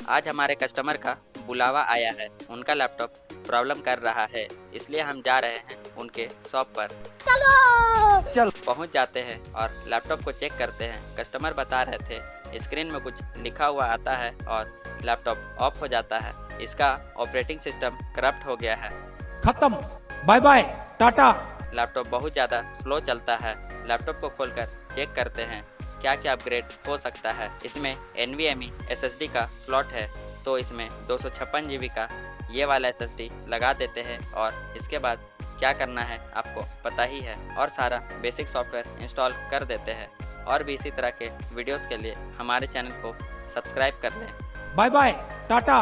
आज हमारे कस्टमर का बुलावा आया है। उनका लैपटॉप प्रॉब्लम कर रहा है, इसलिए हम जा रहे हैं उनके शॉप पर। चल पहुंच जाते हैं और लैपटॉप को चेक करते हैं। कस्टमर बता रहे थे स्क्रीन में कुछ लिखा हुआ आता है और लैपटॉप ऑफ हो जाता है। इसका ऑपरेटिंग सिस्टम करप्ट हो गया है। खत्म, बाय बाय, टाटा। लैपटॉप बहुत ज़्यादा स्लो चलता है। लैपटॉप को खोलकर चेक करते हैं क्या क्या अपग्रेड हो सकता है। इसमें NVMe SSD का स्लॉट है, तो इसमें 256 GB का ये वाला SSD लगा देते हैं और इसके बाद क्या करना है आपको पता ही है, और सारा बेसिक सॉफ्टवेयर इंस्टॉल कर देते हैं। और भी इसी तरह के वीडियोस के लिए हमारे चैनल को सब्सक्राइब कर लें। Bye bye, Tata.